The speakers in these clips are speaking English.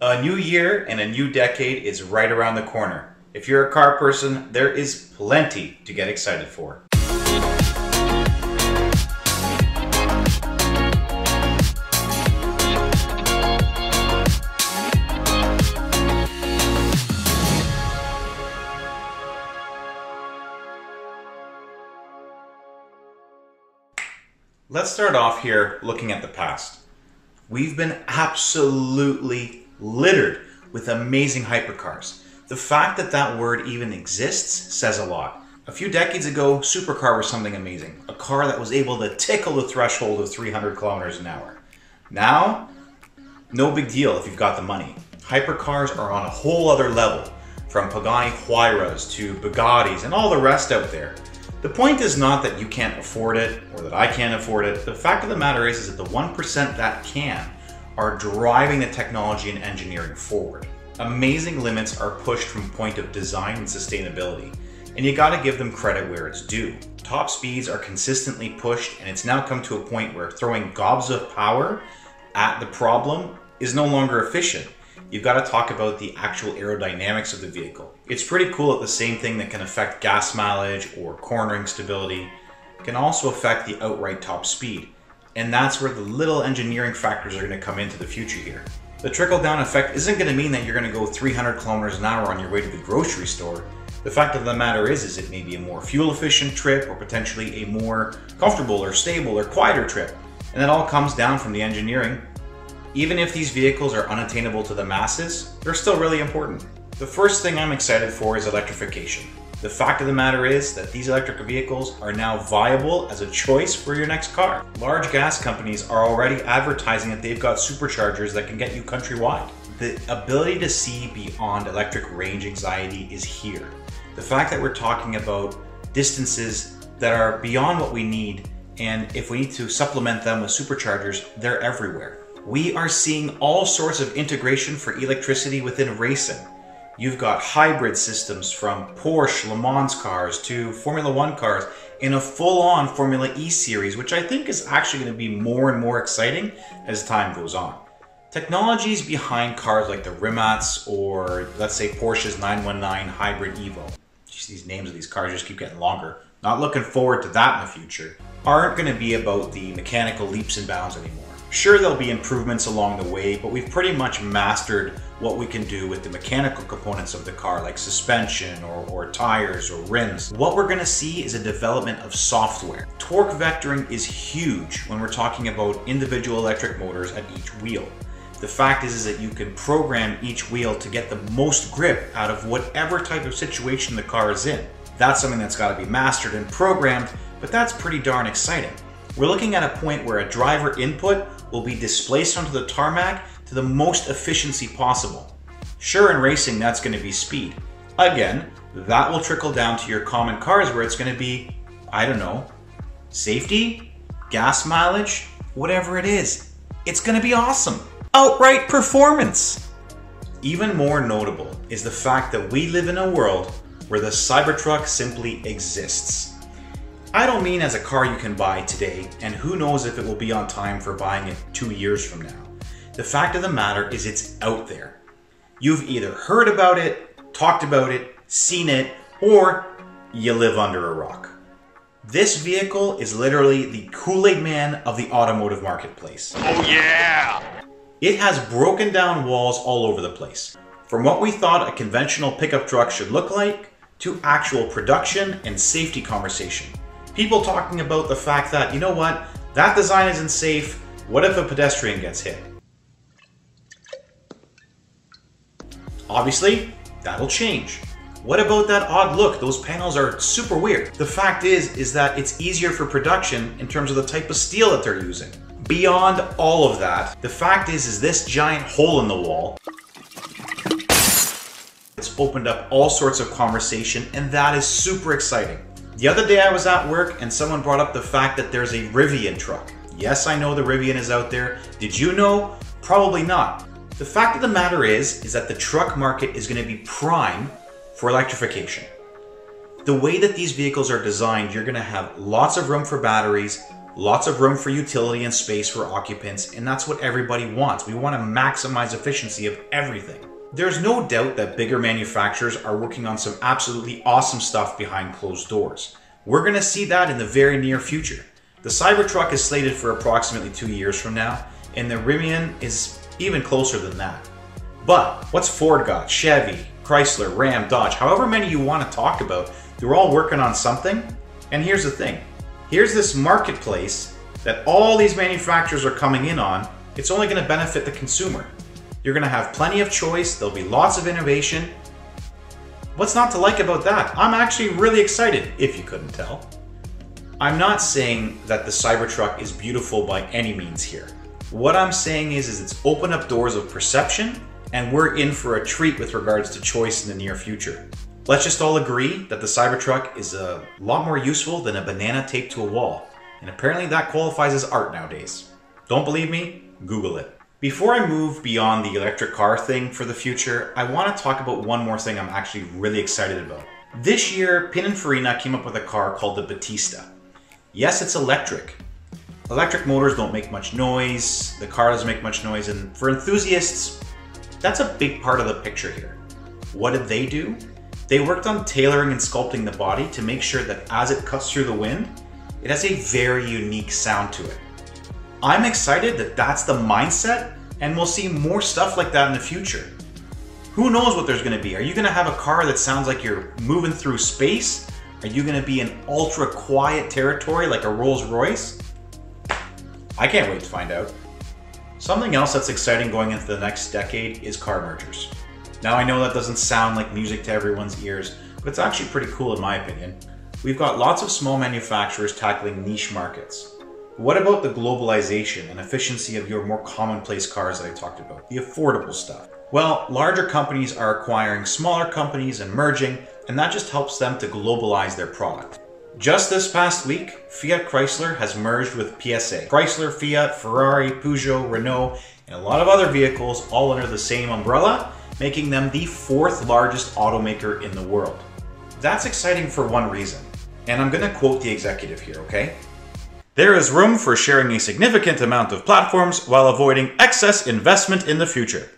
A new year and a new decade is right around the corner. If you're a car person, there is plenty to get excited for. Let's start off here looking at the past. We've been absolutely littered with amazing hypercars. The fact that that word even exists says a lot. A few decades ago, supercar was something amazing. A car that was able to tickle the threshold of 300 kilometers an hour. Now, no big deal if you've got the money. Hypercars are on a whole other level, from Pagani Huayras to Bugattis and all the rest out there. The point is not that you can't afford it or that I can't afford it. The fact of the matter is that the 1% that can are driving the technology and engineering forward. Amazing limits are pushed from point of design and sustainability, and you gotta give them credit where it's due. Top speeds are consistently pushed, and it's now come to a point where throwing gobs of power at the problem is no longer efficient. You've got to talk about the actual aerodynamics of the vehicle. It's pretty cool that the same thing that can affect gas mileage or cornering stability can also affect the outright top speed. And that's where the little engineering factors are going to come into the future here. The trickle-down effect isn't going to mean that you're going to go 300 kilometers an hour on your way to the grocery store. The fact of the matter is it may be a more fuel-efficient trip or potentially a more comfortable or stable or quieter trip. And that all comes down from the engineering. Even if these vehicles are unattainable to the masses, they're still really important. The first thing I'm excited for is electrification. The fact of the matter is that these electric vehicles are now viable as a choice for your next car. Large gas companies are already advertising that they've got superchargers that can get you countrywide. The ability to see beyond electric range anxiety is here. The fact that we're talking about distances that are beyond what we need, and if we need to supplement them with superchargers, they're everywhere. We are seeing all sorts of integration for electricity within racing. You've got hybrid systems from Porsche Le Mans cars to Formula One cars in a full-on Formula E series, which I think is actually going to be more and more exciting as time goes on. Technologies behind cars like the Rimats or let's say Porsche's 919 Hybrid Evo. Just these names of these cars just keep getting longer. Not looking forward to that in the future. Aren't going to be about the mechanical leaps and bounds anymore. Sure, there'll be improvements along the way, but we've pretty much mastered what we can do with the mechanical components of the car, like suspension or tires or rims. What we're gonna see is a development of software. Torque vectoring is huge when we're talking about individual electric motors at each wheel. The fact is that you can program each wheel to get the most grip out of whatever type of situation the car is in. That's something that's gotta be mastered and programmed, but that's pretty darn exciting. We're looking at a point where a driver input will be displaced onto the tarmac to the most efficiency possible. Sure, in racing, that's going to be speed. Again, that will trickle down to your common cars where it's going to be, I don't know, safety, gas mileage, whatever it is. It's going to be awesome. Outright performance. Even more notable is the fact that we live in a world where the Cybertruck simply exists. I don't mean as a car you can buy today, and who knows if it will be on time for buying it 2 years from now. The fact of the matter is it's out there. You've either heard about it, talked about it, seen it, or you live under a rock. This vehicle is literally the Kool-Aid man of the automotive marketplace. Oh yeah! It has broken down walls all over the place. From what we thought a conventional pickup truck should look like, to actual production and safety conversation. People talking about the fact that, you know what, that design isn't safe, what if a pedestrian gets hit? Obviously, that'll change. What about that odd look? Those panels are super weird. The fact is that it's easier for production in terms of the type of steel that they're using. Beyond all of that, the fact is this giant hole in the wall, it's opened up all sorts of conversation, and that is super exciting. The other day I was at work and someone brought up the fact that there's a Rivian truck. Yes, I know the Rivian is out there. Did you know? Probably not. The fact of the matter is that the truck market is going to be prime for electrification. The way that these vehicles are designed, you're going to have lots of room for batteries, Lots of room for utility and space for occupants, and that's what everybody wants. We want to maximize efficiency of everything. There's no doubt that bigger manufacturers are working on some absolutely awesome stuff behind closed doors. We're going to see that in the very near future. The Cybertruck is slated for approximately 2 years from now, and the Rivian is even closer than that. But what's Ford got, Chevy, Chrysler, Ram, Dodge, however many you want to talk about, they're all working on something. And here's the thing. Here's this marketplace that all these manufacturers are coming in on. It's only going to benefit the consumer. You're going to have plenty of choice. There'll be lots of innovation. What's not to like about that? I'm actually really excited, if you couldn't tell. I'm not saying that the Cybertruck is beautiful by any means here. What I'm saying is it's opened up doors of perception, and we're in for a treat with regards to choice in the near future. Let's just all agree that the Cybertruck is a lot more useful than a banana taped to a wall. And apparently that qualifies as art nowadays. Don't believe me? Google it. Before I move beyond the electric car thing for the future, I want to talk about one more thing I'm actually really excited about. This year, Pininfarina came up with a car called the Battista. Yes, it's electric. Electric motors don't make much noise, the car doesn't make much noise, and for enthusiasts, that's a big part of the picture here. What did they do? They worked on tailoring and sculpting the body to make sure that as it cuts through the wind, it has a very unique sound to it. I'm excited that that's the mindset, and we'll see more stuff like that in the future. Who knows what there's going to be? Are you going to have a car that sounds like you're moving through space? Are you going to be in ultra quiet territory like a Rolls Royce? I can't wait to find out. Something else that's exciting going into the next decade is car mergers. Now I know that doesn't sound like music to everyone's ears, but it's actually pretty cool in my opinion. We've got lots of small manufacturers tackling niche markets. What about the globalization and efficiency of your more commonplace cars that I talked about, the affordable stuff? Well, larger companies are acquiring smaller companies and merging, and that just helps them to globalize their product. Just this past week, Fiat Chrysler has merged with PSA. Chrysler, Fiat, Ferrari, Peugeot, Renault, and a lot of other vehicles all under the same umbrella, making them the 4th largest automaker in the world. That's exciting for one reason, and I'm going to quote the executive here, okay? There is room for sharing a significant amount of platforms while avoiding excess investment in the future.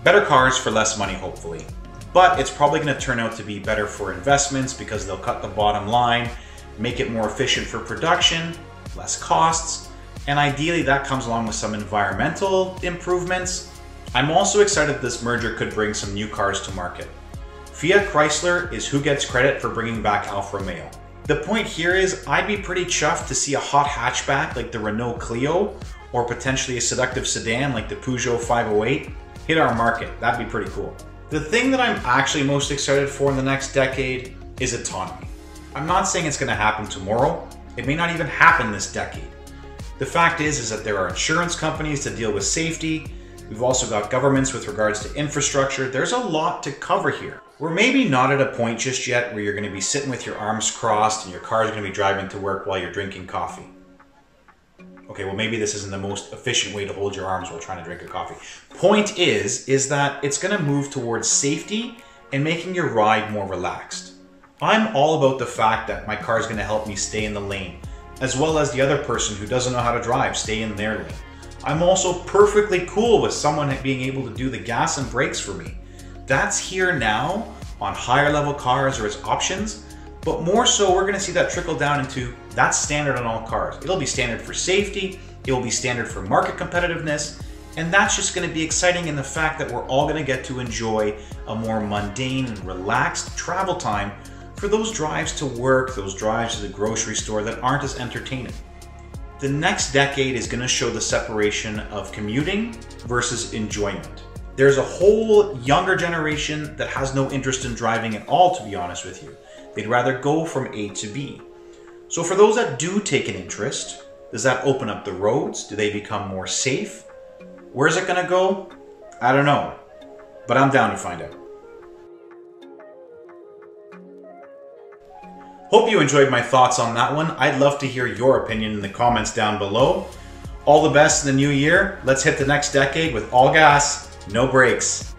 Better cars for less money, hopefully. But it's probably going to turn out to be better for investments because they'll cut the bottom line, make it more efficient for production, less costs, and ideally that comes along with some environmental improvements. I'm also excited this merger could bring some new cars to market. Fiat Chrysler is who gets credit for bringing back Alfa Romeo. The point here is I'd be pretty chuffed to see a hot hatchback like the Renault Clio or potentially a seductive sedan like the Peugeot 508 hit our market. That'd be pretty cool. The thing that I'm actually most excited for in the next decade is autonomy. I'm not saying it's going to happen tomorrow. It may not even happen this decade. The fact is that there are insurance companies to deal with safety. We've also got governments with regards to infrastructure. There's a lot to cover here. We're maybe not at a point just yet where you're going to be sitting with your arms crossed and your car's going to be driving to work while you're drinking coffee. Okay, well maybe this isn't the most efficient way to hold your arms while trying to drink a coffee. Point is that it's going to move towards safety and making your ride more relaxed. I'm all about the fact that my car is going to help me stay in the lane, as well as the other person who doesn't know how to drive stay in their lane. I'm also perfectly cool with someone being able to do the gas and brakes for me. That's here now on higher level cars or as options, but more so we're going to see that trickle down into that's standard on all cars. It'll be standard for safety, it will be standard for market competitiveness, and that's just going to be exciting in the fact that we're all going to get to enjoy a more mundane and relaxed travel time for those drives to work, those drives to the grocery store that aren't as entertaining. The next decade is going to show the separation of commuting versus enjoyment. There's a whole younger generation that has no interest in driving at all, to be honest with you. They'd rather go from A to B. So for those that do take an interest, does that open up the roads? Do they become more safe? Where's it going to go? I don't know, but I'm down to find out. Hope you enjoyed my thoughts on that one. I'd love to hear your opinion in the comments down below. All the best in the new year. Let's hit the next decade with all gas, no brakes.